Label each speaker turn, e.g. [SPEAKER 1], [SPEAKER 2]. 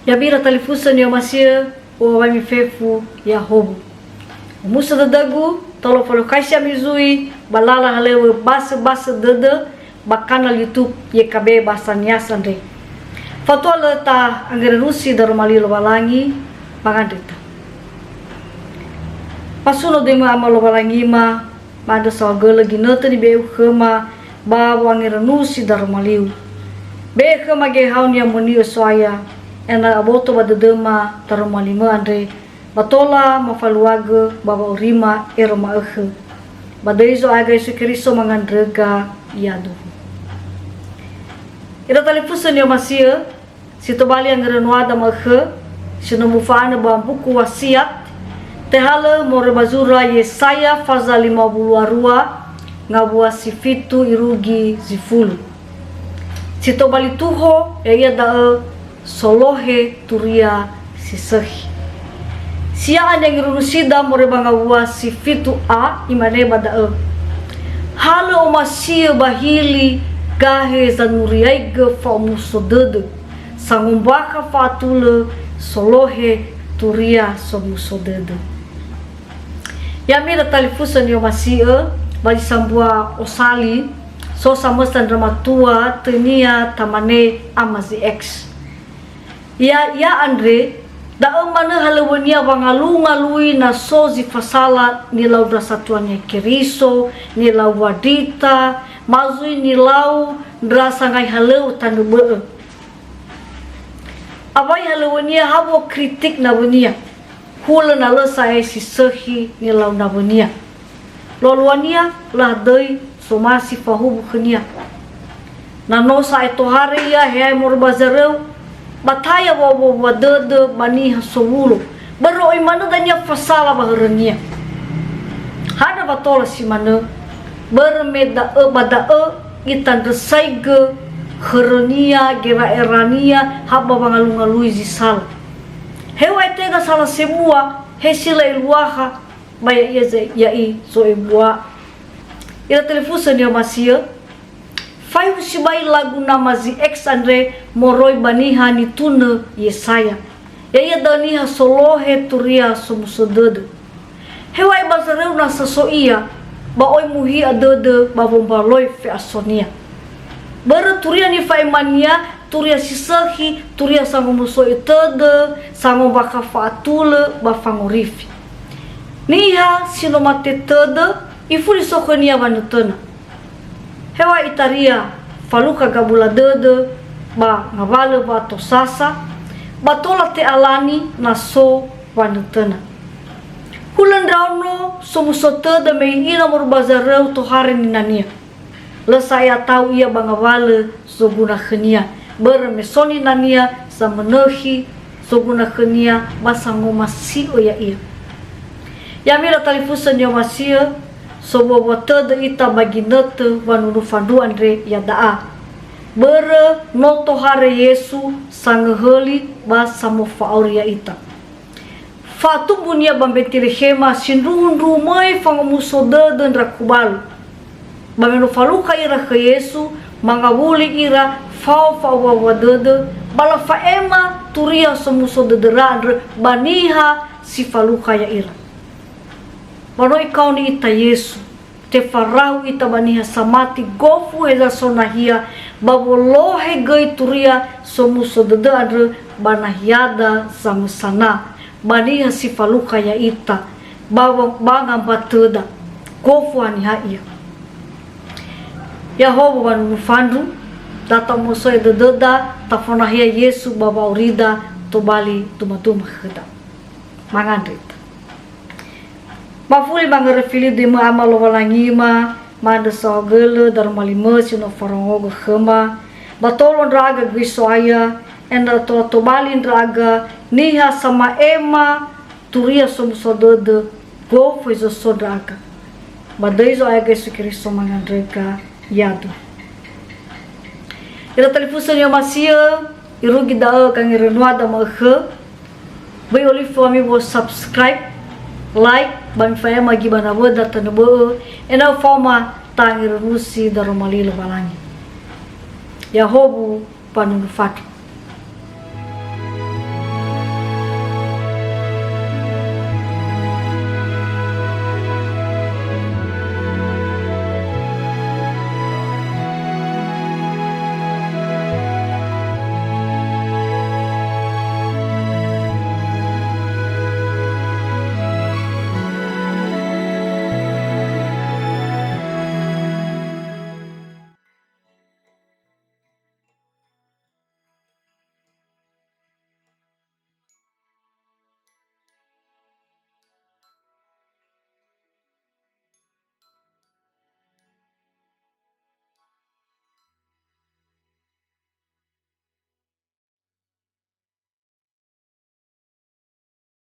[SPEAKER 1] Yabira talifusan yo masia o wami fefu ya hobu. Musa dadagu tolo falo kaisha mizui balala halewe basa dada bakanal YouTube ye kabe basa niasan re. Fatwa leta angere rusi darumalilo balangi pangandita. Pasuno dema amalo balangi ma mada sawagala ginata ni beu khema ba wangere nusi darumaliu. Be khema ge haunia monio soaya ena aboto badedema tarumalima andre batola mafaluaga baba urima eroma ekhe badaizo aga Yesu Kristo mangandrega yadu ira talifusan yo masia sitobali angere nuada makhe sinumufana ba buku wasiat tehala morebazura Yesaya faza 52 ngabua sifitu irugi zifulu sitobali tuho ya da solohe turia sisahi sia anda ngirunusida morebanga wa sifitu a imane bada halo masia bahili gahe zanuriaiga fa musodede sangumbaka fatule solohe turia somusodede yamira talifusan yo masia bagi sambua osali so samustan dramatua tenia tamane amazi x ya Andre da mana halawania wangalungalui na sozi fasala ni lau drasatuannya keriso ni lau wadita mazui ni lau drasa ngai halau tanube abai halawania habo kritik na bunia hula na lesa si sehi ni lau na bunia loluania lah dei somasi fahubu khania na no sa eto hari ya he morbazareu bataya wa dede bani hasowulo baro imana danya fasala baharania hada batola si mana bermeda bada itan resaiga herania gera erania haba bangalungalui zisal hewa tega salah semua hesila ilwaha baya yai so ibwa ira telefusan dia masia fai usibai lagu namazi ex andre moroi baniha ni tuna Yesaya ya daniha solohe turia somusodede hewai bazareu na sasoia ba oi muhi adede ba bombaloi fe asonia bara turia ni fai mania turia sisahi turia sangomuso itede sango baka fatule ba fangorifi niha sinomate tede ifuri sokonia banutena hewa itaria faluka gabula dede ba ngavale ba tosasa batola te alani na so wanutena hulan rauno somusote de mei ina morbazareu to hari ninania le saya tahu ia bangavale so guna khania bermesoni nania samenehi so guna khania basango masi oya ia yamira talifusan yo masia sobo wata de ita bagi nete wanunu fandu andre yadaa bere noto hare Yesu sangheli ba samo fauria ita fatu bunia bambetile hema sinruhun rumai fangomuso de den rakubalu bameno faluka ira ke Yesu mangabuli ira fau wadede bala faema turia somuso de andre baniha si faluka ya ira Baroi kau ni ita Yesu te farau ita baniha samati gofu eza sonahia babolohe gai turia somuso dede adre banahiada samusana baniha sifaluka ya ita bangam bateda gofu aniha ia Yahobo banu fandu data muso dede da tafonahia Yesu baba urida tobali tumatuma kheda mangandrita Mafuli bangere fili di ma amalo walangima manda sogele darmalima sino farongo khema batolon raga gisoaya enda to balin raga niha sama ema turia somsodode go foi zo sodraga badaizo aga Yesu Kristo mangandrega yadu ira telefusan yo masia irugi da kangirenuada ma khe bai oli fami bo subscribe like bang faya magi banawa datanabo ena forma tangir rusi darumalilo balangi Yahobu panunufatu